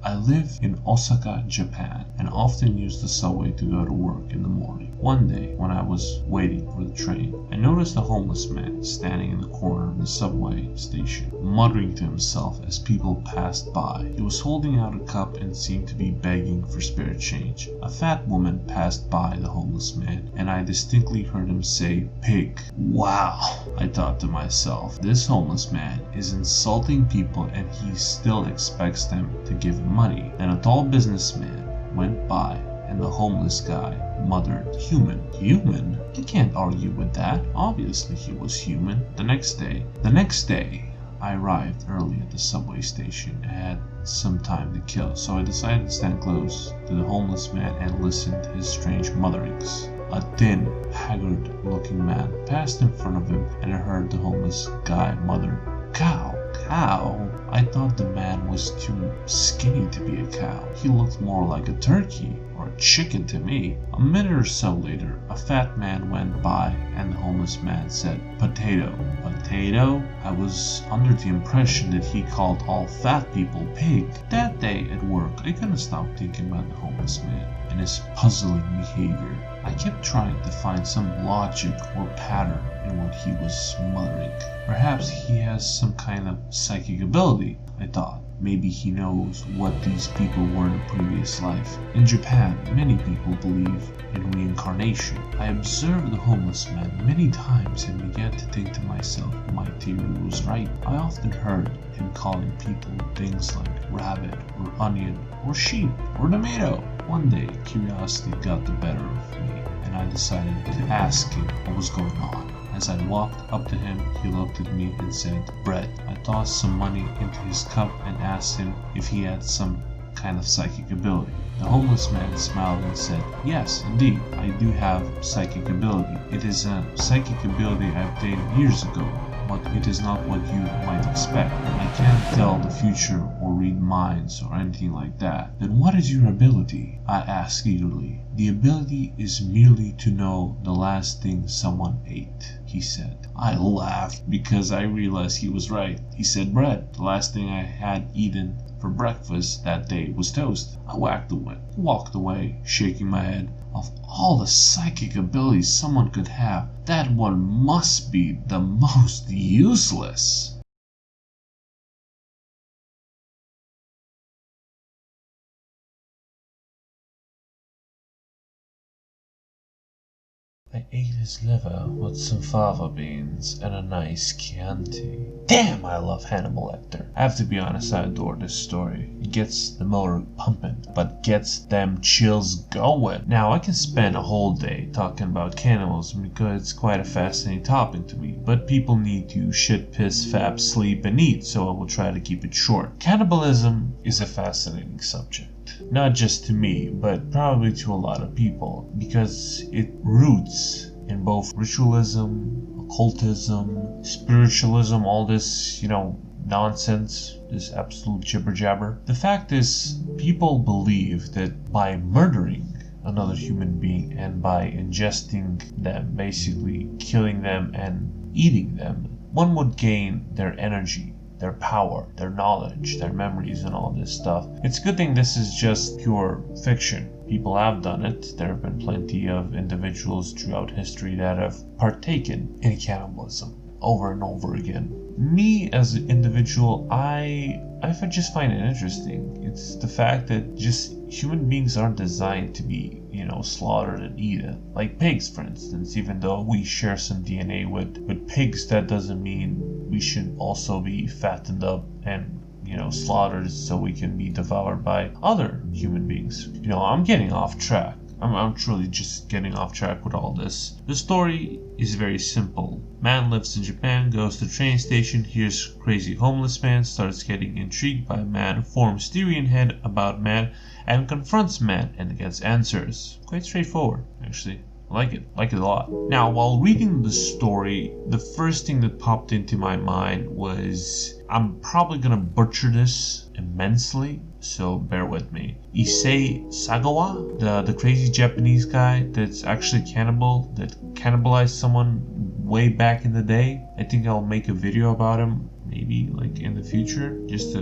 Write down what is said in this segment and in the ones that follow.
I live in Osaka, Japan, and often use the subway to go to work in the morning. One day, when I was waiting for the train, I noticed a homeless man standing in the corner of the subway station, muttering to himself as people passed by. He was holding out a cup and seemed to be begging for spare change. A fat woman passed by the homeless man, and I distinctly heard him say, "Pig." Wow, I thought to myself, this homeless man is insulting people and he still expects them to give him money. Then a tall businessman went by and the homeless guy muttered, "Human." Human? You can't argue with that. Obviously he was human. The next day, I arrived early at the subway station and had some time to kill, so I decided to stand close to the homeless man and listen to his strange mutterings. A thin, haggard-looking man passed in front of him, and I heard the homeless guy mutter, "Cow." Cow? I thought the man was too skinny to be a cow. He looked more like a turkey or a chicken to me. A minute or so later, a fat man went by and the homeless man said, "Potato." Potato? I was under the impression that he called all fat people pig. That day at work, I couldn't stop thinking about the homeless man and his puzzling behavior. I kept trying to find some logic or pattern in what he was muttering. Perhaps he has some kind of psychic ability, I thought. Maybe he knows what these people were in a previous life. In Japan, many people believe in reincarnation. I observed the homeless man many times and began to think to myself, my theory was right. I often heard him calling people things like rabbit or onion or sheep or tomato. One day, curiosity got the better of me and I decided to ask him what was going on. As I walked up to him, he looked at me and said, "Bread." I tossed some money into his cup and asked him if he had some kind of psychic ability. The homeless man smiled and said, "Yes, indeed, I do have psychic ability. It is a psychic ability I obtained years ago, but it is not what you might expect. I can't tell the future or read minds or anything like that." "Then what is your ability?" I asked eagerly. "The ability is merely to know the last thing someone ate," he said. I laughed because I realized he was right. He said bread. The last thing I had eaten for breakfast that day was toast. I walked away, shaking my head. Of all the psychic abilities someone could have, that one must be the most useless. I ate his liver with some fava beans and a nice Chianti. Damn, I love Hannibal Lecter. I have to be honest, I adore this story. It gets the motor pumping, but gets them chills going. Now, I can spend a whole day talking about cannibalism because it's quite a fascinating topic to me, but people need to shit, piss, fap, sleep, and eat, so I will try to keep it short. Cannibalism is a fascinating subject. Not just to me, but probably to a lot of people, because it roots in both ritualism, occultism, spiritualism, all this, nonsense, this absolute jibber jabber. The fact is, people believe that by murdering another human being and by ingesting them, basically killing them and eating them, one would gain their energy, their power, their knowledge, their memories, and all this stuff. It's a good thing this is just pure fiction. People have done it. There have been plenty of individuals throughout history that have partaken in cannibalism over and over again. Me as an individual, I just find it interesting. It's the fact that just human beings aren't designed to be, slaughtered and eaten. Like pigs, for instance. Even though we share some DNA with pigs, that doesn't mean we should also be fattened up and slaughtered so we can be devoured by other human beings. I'm getting off track. I'm truly just getting off track with all this. The story is very simple. Man lives in Japan, goes to the train station, hears crazy homeless man, starts getting intrigued by man, forms theory in head about man, and confronts man and gets answers. Quite straightforward, actually. I like it a lot. Now, while reading the story, the first thing that popped into my mind was, I'm probably gonna butcher this immensely, so bear with me. Issei Sagawa, the crazy Japanese guy that's actually cannibal, that cannibalized someone way back in the day. I think I'll make a video about him, maybe maybe like in the future, just to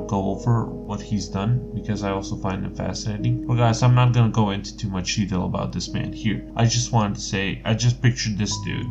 go over what he's done, because I also find him fascinating. But guys, I'm not gonna go into too much detail about this man here. I just wanted to say, I just pictured this dude.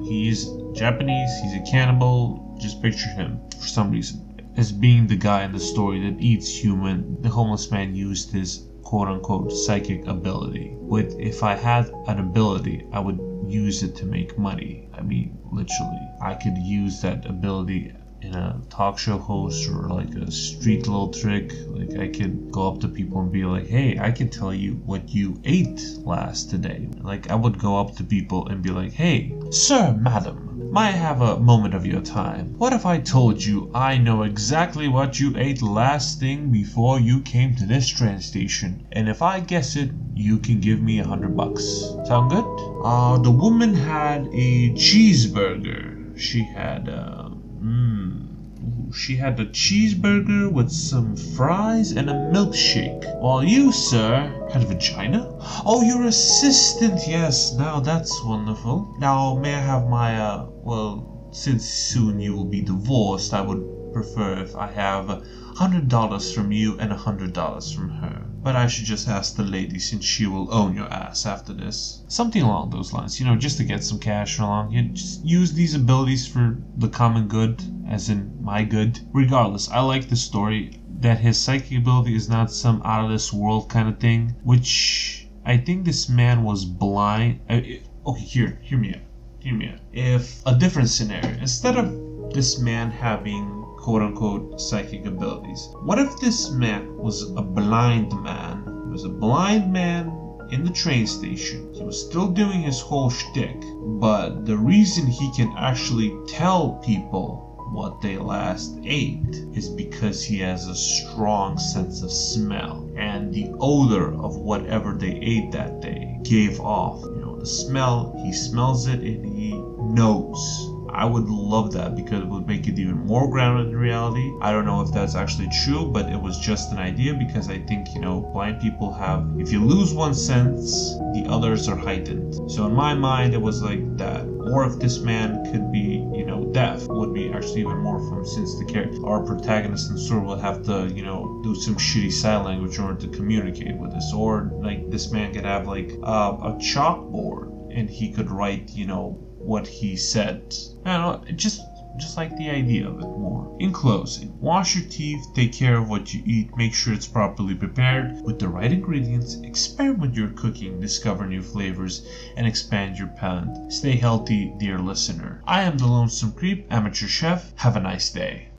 He's Japanese, he's a cannibal. Just picture him for some reason as being the guy in the story that eats human. The homeless man used his quote-unquote psychic ability. If I had an ability, I would use it to make money. I mean, literally, I could use that ability in a talk show host or like a street little trick. Like, I could go up to people and be like, hey, I can tell you what you ate last today. Like, I would go up to people and be like, hey, sir, madam, might I have a moment of your time? What if I told you I know exactly what you ate last thing before you came to this train station, and if I guess it, you can give me $100. Sound good? The woman had a cheeseburger. She had a cheeseburger with some fries and a milkshake. While you, sir, had a vagina? Oh, your assistant, yes. Now that's wonderful. Now, may I have my, since soon you will be divorced, I would prefer if I have $100 from you and $100 from her. But I should just ask the lady, since she will own your ass after this. Something along those lines, just to get some cash along. You just use these abilities for the common good, as in my good. Regardless, I like the story that his psychic ability is not some out of this world kind of thing, which I think this man was blind. Okay, hear me out. If a different scenario, instead of this man having quote-unquote psychic abilities, what if this man was a blind man? He was a blind man in the train station. He was still doing his whole shtick, but the reason he can actually tell people what they last ate is because he has a strong sense of smell, and the odor of whatever they ate that day gave off the smell. He smells it and he knows. I would love that, because it would make it even more grounded in reality. I don't know if that's actually true, but it was just an idea, because I think, blind people have, if you lose one sense, the others are heightened. So in my mind, it was like that. Or if this man could be, deaf, would be actually even more fun, since our protagonist and story will have to, do some shitty sign language in order to communicate with us. Or like this man could have like a chalkboard, and he could write, what he said. I don't know, just like the idea of it more. In closing, wash your teeth, take care of what you eat, make sure it's properly prepared with the right ingredients, experiment with your cooking, discover new flavors, and expand your palate. Stay healthy, dear listener. I am the Lonesome Creep, amateur chef. Have a nice day.